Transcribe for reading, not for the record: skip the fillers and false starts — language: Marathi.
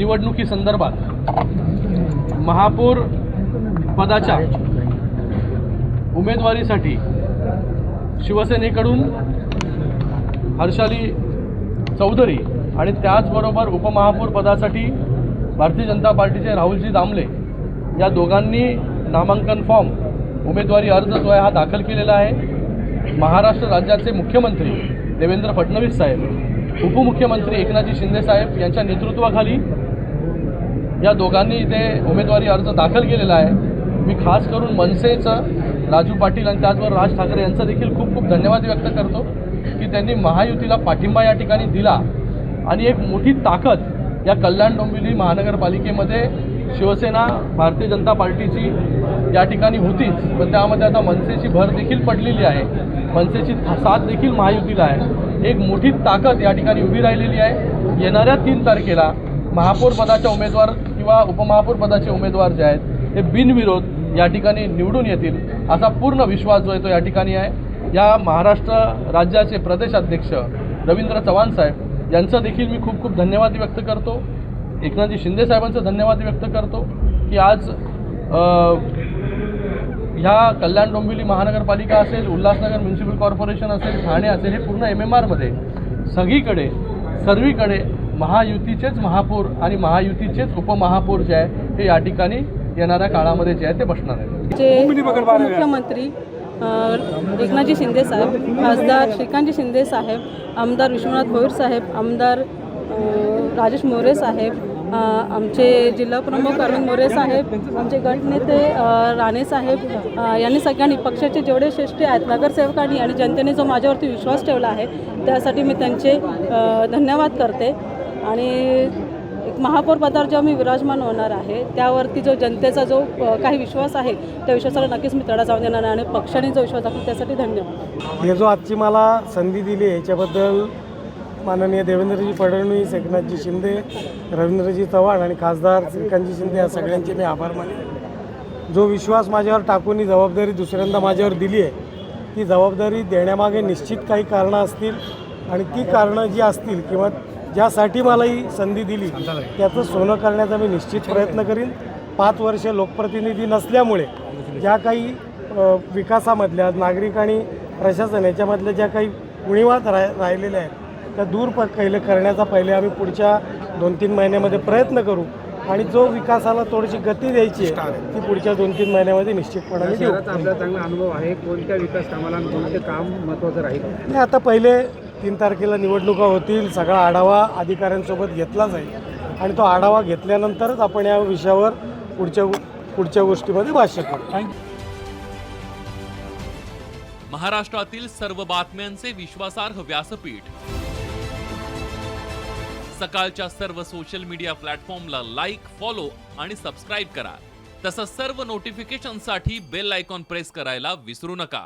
निवडणुकीसंदर्भात महापौर पदाच्या उमेदवारीसाठी शिवसेनेकडून हर्षाली चौधरी आणि त्याचबरोबर उपमहापौर पदासाठी भारतीय जनता पार्टीचे राहुलजी दामले या दोघांनी नामांकन फॉर्म उमेदवारी अर्ज जो आहे हा दाखल केलेला आहे। महाराष्ट्र राज्याचे मुख्यमंत्री देवेंद्र फडणवीस साहेब, उपमुख्यमंत्री एकनाथजी शिंदे साहेब यांच्या नेतृत्वाखाली या दोघांनी इथे उमेदवारी अर्ज दाखल केलेला आहे। मी खास करून मनसेचं राजू पाटील आणि त्याचबरोबर राज ठाकरे यांचा देखील खूप खूप धन्यवाद व्यक्त करतो की त्यांनी महायुतीला पाठिंबा या ठिकाणी दिला आणि एक मोठी ताकद या कल्याण डोंबिवली महानगरपालिकेमध्ये शिवसेना भारतीय जनता पार्टीची या ठिकाणी होतीच, पण त्यामध्ये आता मनसेची भर देखील पडलेली आहे। मनसेची साथ देखील महायुतीला आहे। एक मोठी ताकद या ठिकाणी उभी राहिलेली आहे। येणाऱ्या 3 तारखेला महापौर पदाच्या उमेदवार किंवा उपमहापौर पदाचे उमेदवार जे आहेत ते बिनविरोध या ठिकाणी निवडून येतील असा पूर्ण विश्वास जो आहे तो या ठिकाणी आहे। या महाराष्ट्र राज्याचे प्रदेशाध्यक्ष रवींद्र चव्हाण साहेब यांचा देखील मी खूप खूप धन्यवाद व्यक्त करतो। एकनाथजी शिंदे साहेबांचा धन्यवाद व्यक्त करतो की आज ह्या कल्याण डोंबिवली महानगरपालिका असेल, उल्हासनगर म्युनिसिपल कॉर्पोरेशन असेल, ठाणे असेल, हे पूर्ण MMRमध्ये सर्वीकडे महायुतीचेच महापौर आणि महायुतीचेच उपमहापौर जे आहे हे या ठिकाणी येणाऱ्या काळामध्ये जे आहे ते बसणार आहे। मुख्यमंत्री एकनाथजी शिंदे साहेब, खासदार श्रीकांतजी शिंदे साहेब, आमदार विश्वनाथ भोईर साहेब, आमदार राजेश मोरे साहेब, आमचे जिल्हा प्रमुख अरविंद मोरे साहेब, आमचे गटनेते राणे साहेब यांनी सगळ्यांनी पक्षाचे जेवढे श्रेष्ठ आहेत नगरसेवकांनी आणि जनतेने जो माझ्यावरती विश्वास ठेवला आहे त्यासाठी मी त्यांचे धन्यवाद करते। आणि एक महापौर पदावर जेव्हा मी विराजमान होणार आहे त्यावरती जो जनतेचा जो काही विश्वास आहे त्या विश्वासाला नक्कीच मी तडा जाऊन देणार आणि पक्षाने जो विश्वास दाखवला त्यासाठी धन्यवाद। हे जो आजची मला संधी दिली याच्याबद्दल माननीय देवेंद्रजी फडणवीस, एकनाथजी शिंदे, रवींद्रजी चव्हाण आणि खासदार श्रीकांतजी शिंदे या सगळ्यांचे मी आभार मानेन। जो विश्वास माझ्यावर टाकून ही जबाबदारी दुसऱ्यांदा माझ्यावर दिली आहे ती जबाबदारी देण्यामागे निश्चित काही कारणं असतील आणि ती कारणं जी असतील किंवा ज्यासाठी मला ही संधी दिली त्याचं सोनं करण्याचा मी निश्चित प्रयत्न करीन। 5 वर्ष लोकप्रतिनिधी नसल्यामुळे ज्या काही विकासामधल्या नागरिक आणि प्रशासन याच्यामधल्या ज्या काही उणिवा राहिलेल्या आहेत त्या दूर करण्याचा पहिले आम्ही पुढच्या 2-3 महिन्यामध्ये प्रयत्न करू आणि जो विकासाला थोडीशी गती द्यायची आहे ती पुढच्या 2-3 महिन्यामध्ये निश्चितपणे देऊ। आपला चांगला अनुभव आहे, कोणत्या विकास कामाला कोणते काम महत्त्वाचं राहील? नाही, आता पहिले 3 तारखेला निवडणुका होतील, सगळा आढावा अधिकाऱ्यांसोबत घेतला जाईल आणि तो आढावा घेतल्यानंतरच आपण या विषयावर पुढच्या गोष्टीमध्ये भाष्य करू। महाराष्ट्रातील सर्व बातम्यांचे विश्वासार्ह व्यासपीठ, सकाळच्या सर्व सोशल मीडिया प्लॅटफॉर्मला लाईक, फॉलो आणि सबस्क्राईब करा। तसंच सर्व नोटिफिकेशनसाठी बेल आयकॉन प्रेस करायला विसरू नका।